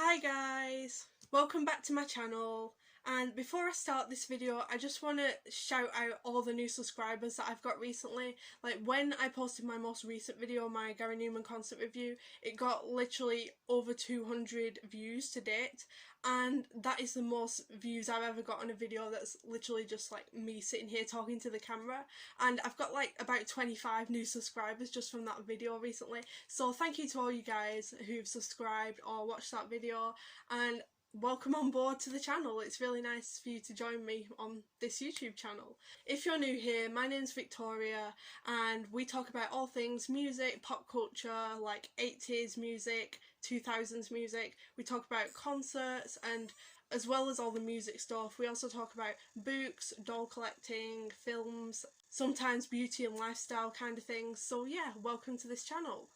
Hi guys! Welcome back to my channel, and before I start this video I just want to shout out all the new subscribers that I've got recently. Like when I posted my most recent video, my Gary Numan concert review, it got literally over 200 views to date, and that is the most views I've ever got on a video that's literally just like me sitting here talking to the camera, and I've got like about 25 new subscribers just from that video recently. So thank you to all you guys who've subscribed or watched that video, and welcome on board to the channel. It's really nice for you to join me on this YouTube channel. If you're new here, my name's Victoria and we talk about all things music, pop culture, like 80s music, 2000s music. We talk about concerts, and as well as all the music stuff, we also talk about books, doll collecting, films, sometimes beauty and lifestyle kind of things. So yeah, welcome to this channel.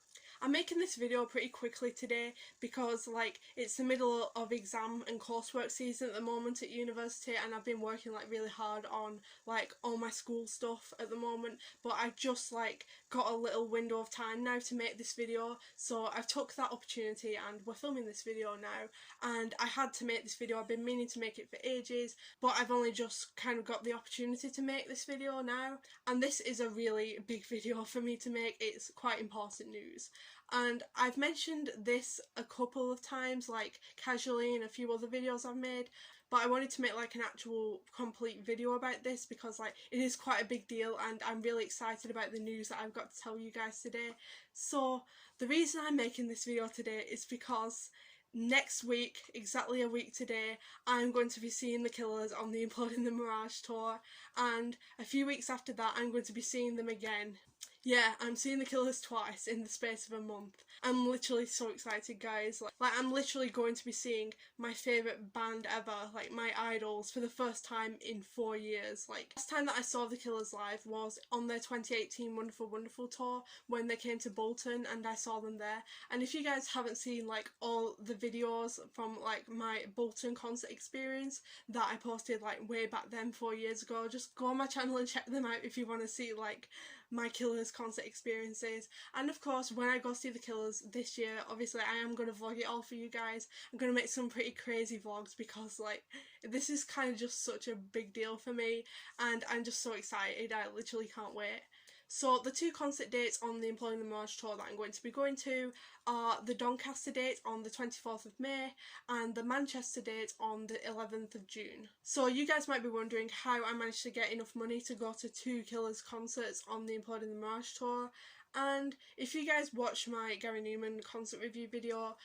I'm making this video pretty quickly today because like it's the middle of exam and coursework season at the moment at university, and I've been working like really hard on like all my school stuff at the moment, but I just like got a little window of time now to make this video, so I've took that opportunity and we're filming this video now, and I had to make this video. I've been meaning to make it for ages, but I've only just kind of got the opportunity to make this video now, and this is a really big video for me to make. It's quite important news. And I've mentioned this a couple of times, like casually in a few other videos I've made, but I wanted to make like an actual complete video about this because like it is quite a big deal and I'm really excited about the news that I've got to tell you guys today. So the reason I'm making this video today is because next week, exactly a week today, I'm going to be seeing the Killers on the Imploding The Mirage tour, and a few weeks after that I'm going to be seeing them again. Yeah, I'm seeing the Killers twice in the space of a month. I'm literally so excited, guys. Like I'm literally going to be seeing my favourite band ever, like my idols, for the first time in 4 years. Like, last time that I saw the Killers live was on their 2018 Wonderful Wonderful tour when they came to Bolton, and I saw them there. And if you guys haven't seen like all the videos from like my Bolton concert experience that I posted like way back then 4 years ago, just go on my channel and check them out if you want to see like my Killers concert experiences. And of course when I go see the Killers this year, obviously I am going to vlog it all for you guys. I'm going to make some pretty crazy vlogs because like this is kind of just such a big deal for me and I'm just so excited. I literally can't wait. So the two concert dates on the Imploding The Mirage tour that I'm going to be going to are the Doncaster date on the 24th of May and the Manchester date on the 11th of June. So you guys might be wondering how I managed to get enough money to go to two Killers concerts on the Imploding The Mirage tour. And if you guys watch my Gary Numan concert review video,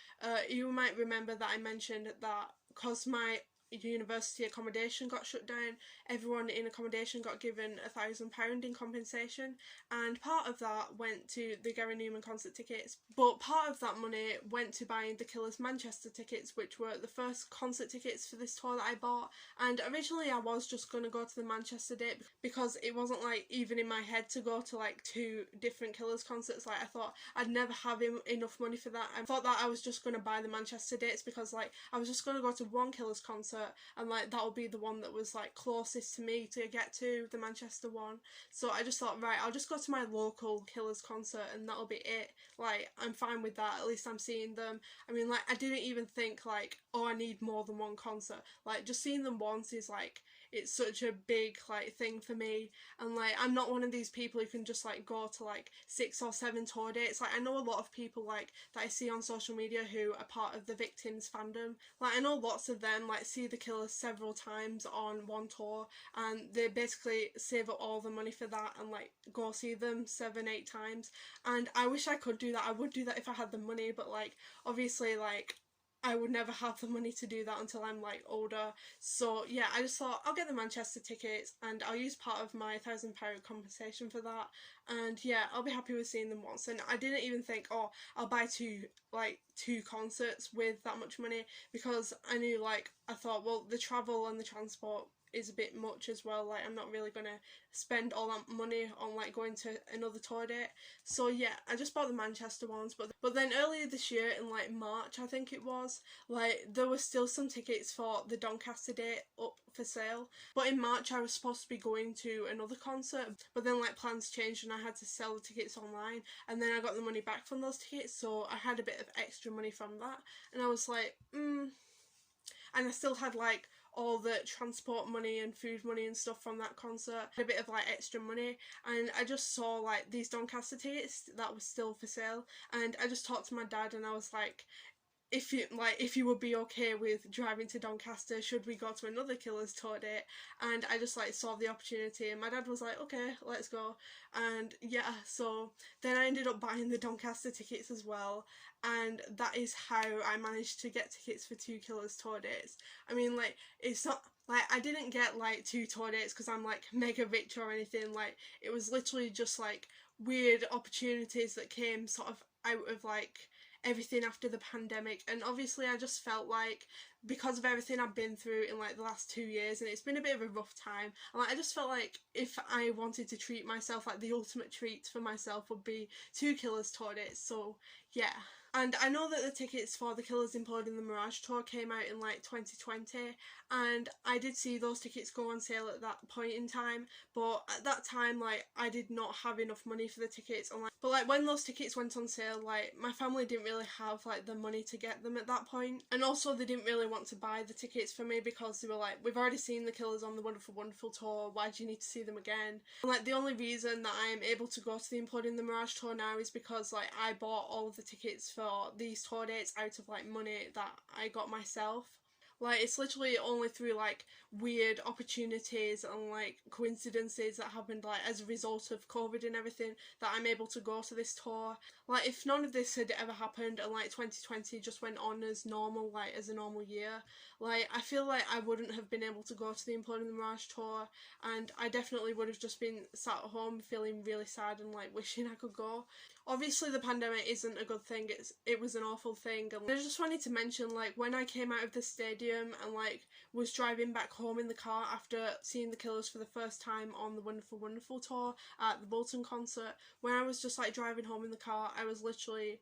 you might remember that I mentioned that because my university accommodation got shut down, everyone in accommodation got given £1,000 in compensation, and part of that went to the Gary Numan concert tickets, but part of that money went to buying the Killers Manchester tickets, which were the first concert tickets for this tour that I bought. And originally I was just going to go to the Manchester date because it wasn't like even in my head to go to like two different Killers concerts. Like I thought I'd never have enough money for that. I thought that I was just going to buy the Manchester dates because like I was just going to go to one Killers concert and like that would be the one that was like closest to me to get to, the Manchester one. So I just thought, right, I'll just go to my local Killers concert and that'll be it. Like I'm fine with that, at least I'm seeing them. I mean, like I didn't even think like, oh, I need more than one concert. Like just seeing them once is like, it's such a big like thing for me, and like I'm not one of these people who can just like go to like 6 or 7 tour dates. Like I know a lot of people like that I see on social media who are part of the Victims fandom. Like I know lots of them like see the Killers several times on one tour and they basically save up all the money for that and like go see them 7-8 times, and I wish I could do that. I would do that if I had the money, but like obviously like I would never have the money to do that until I'm like older. So yeah, I just thought I'll get the Manchester tickets and I'll use part of my £1,000 compensation for that, and yeah, I'll be happy with seeing them once. And I didn't even think, oh, I'll buy two concerts with that much money, because I knew like I thought, well, the travel and the transport is a bit much as well. Like I'm not really gonna spend all that money on like going to another tour date. So yeah, I just bought the Manchester ones, but then earlier this year in like March I think it was, like there were still some tickets for the Doncaster date up for sale. But in March I was supposed to be going to another concert, but then like plans changed and I had to sell the tickets online, and then I got the money back from those tickets, so I had a bit of extra money from that, and I was like, and I still had like all the transport money and food money and stuff from that concert, a bit of like extra money, and I just saw like these Doncaster tickets that were still for sale, and I just talked to my dad and I was like, if you would be okay with driving to Doncaster, should we go to another Killers tour date? And I just like saw the opportunity, and my dad was like, okay, let's go. And yeah, so then I ended up buying the Doncaster tickets as well, and that is how I managed to get tickets for 2 Killers tour dates. I mean, like, it's not like I didn't get like 2 tour dates because I'm like mega rich or anything. Like it was literally just like weird opportunities that came sort of out of like everything after the pandemic, and obviously I just felt like because of everything I've been through in like the last 2 years, and it's been a bit of a rough time, and like I just felt like if I wanted to treat myself, like the ultimate treat for myself would be 2 Killers tour dates. So yeah. And I know that the tickets for the Killers Imploding the Mirage tour came out in like 2020, and I did see those tickets go on sale at that point in time, but at that time like I did not have enough money for the tickets, and like but like when those tickets went on sale, like my family didn't really have like the money to get them at that point, and also they didn't really want to buy the tickets for me because they were like, we've already seen the Killers on the Wonderful Wonderful tour, why do you need to see them again? And like the only reason that I am able to go to the Imploding the Mirage tour now is because like I bought all of the tickets for these tour dates out of like money that I got myself. Like it's literally only through like weird opportunities and like coincidences that happened like as a result of COVID and everything that I'm able to go to this tour. Like if none of this had ever happened and like 2020 just went on as normal, like as a normal year, like I feel like I wouldn't have been able to go to the Imploding the Mirage tour, and I definitely would have just been sat at home feeling really sad and like wishing I could go. Obviously the pandemic isn't a good thing, it was an awful thing, and I just wanted to mention like when I came out of the stadium and like was driving back home in the car after seeing the Killers for the first time on the Wonderful Wonderful tour at the Bolton concert, when I was just like driving home in the car, I was literally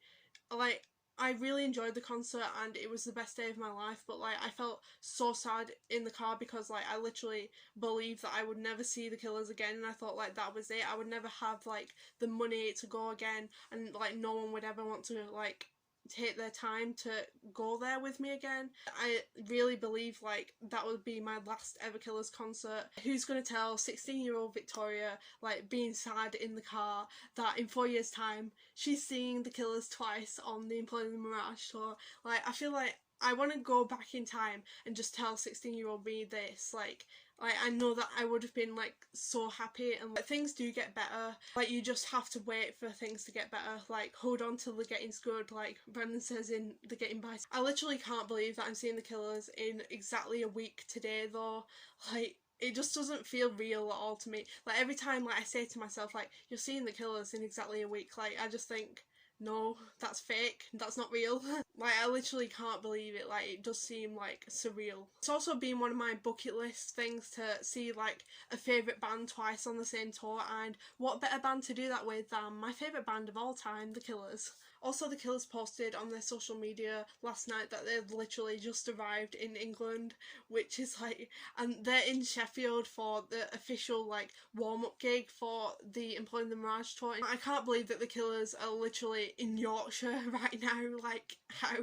like, I really enjoyed the concert and it was the best day of my life, but like I felt so sad in the car because like I literally believed that I would never see the Killers again, and I thought like that was it, I would never have like the money to go again, and like no one would ever want to like take their time to go there with me again. I really believe like that would be my last ever Killers concert. Who's gonna tell 16-year-old Victoria like being sad in the car that in 4 years time she's seeing the Killers twice on the Imploding the Mirage? So like I feel like I want to go back in time and just tell 16-year-old me this, like I know that I would have been like so happy, and like things do get better, like you just have to wait for things to get better, like hold on till the getting's good, like Brandon says in The Getting By. I literally can't believe that I'm seeing the Killers in exactly a week today though. Like it just doesn't feel real at all to me. Like every time like I say to myself like, you're seeing the Killers in exactly a week, like I just think, no, that's fake, that's not real. Like I literally can't believe it, like it does seem like surreal. It's also been one of my bucket list things to see like a favourite band twice on the same tour, and what better band to do that with than my favourite band of all time, the Killers. Also the Killers posted on their social media last night that they've literally just arrived in England, which is like, and they're in Sheffield for the official like warm-up gig for the Imploding the Mirage tour. I can't believe that the Killers are literally in Yorkshire right now, like how?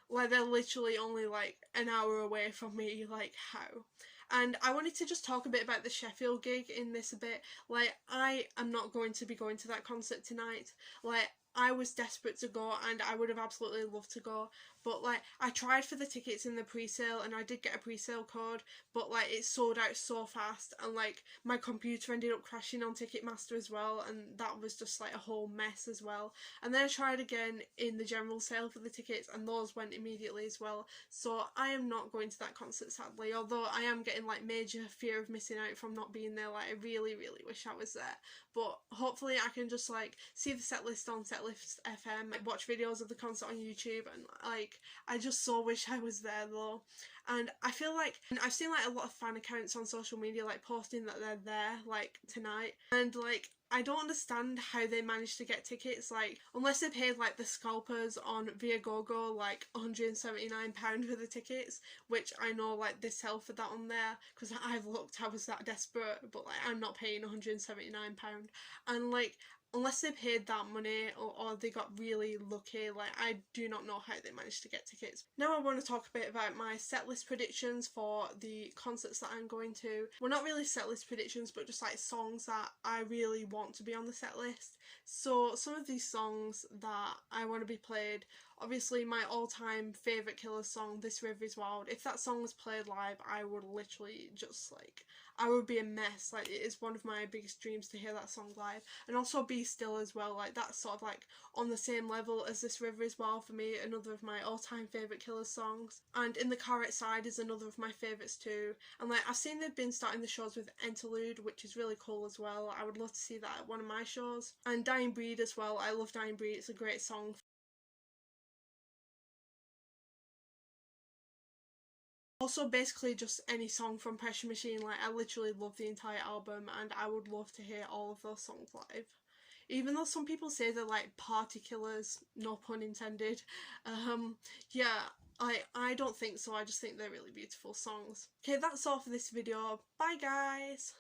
Like they're literally only like an hour away from me, like how? And I wanted to just talk a bit about the Sheffield gig in this a bit. Like I am not going to be going to that concert tonight. Like I was desperate to go and I would have absolutely loved to go, but like I tried for the tickets in the pre-sale and I did get a pre-sale code, but like it sold out so fast, and like my computer ended up crashing on Ticketmaster as well, and that was just like a whole mess as well. And then I tried again in the general sale for the tickets and those went immediately as well. So I am not going to that concert sadly, although I am getting like major fear of missing out from not being there. Like I really wish I was there, but hopefully I can just like see the set list on Setlist FM, like watch videos of the concert on YouTube, and like like I just so wish I was there though. And I feel like I've seen like a lot of fan accounts on social media like posting that they're there like tonight, and like I don't understand how they managed to get tickets, like unless they paid like the scalpers on Viagogo like £179 for the tickets, which I know like they sell for that on there because I've looked, I was that desperate, but like I'm not paying £179. And like unless they paid that money, or they got really lucky, like I do not know how they managed to get tickets. Now I want to talk a bit about my setlist predictions for the concerts that I'm going to. Well, not really setlist predictions, but just like songs that I really want to be on the setlist. So some of these songs that I want to be played, obviously my all-time favourite Killers song, This River Is Wild. If that song was played live, I would literally just like, I would be a mess. Like it is one of my biggest dreams to hear that song live. And also Be Still as well, like that's sort of like on the same level as This River Is Wild for me, another of my all-time favourite Killers songs. And In the Car Outside is another of my favourites too. And like I've seen they've been starting the shows with Interlude, which is really cool as well. I would love to see that at one of my shows. And Dying Breed as well, I love Dying Breed, it's a great song. Also basically just any song from Pressure Machine, like I literally love the entire album and I would love to hear all of those songs live. Even though some people say they're like party killers, no pun intended, yeah, I don't think so, I just think they're really beautiful songs. Okay, that's all for this video. Bye guys!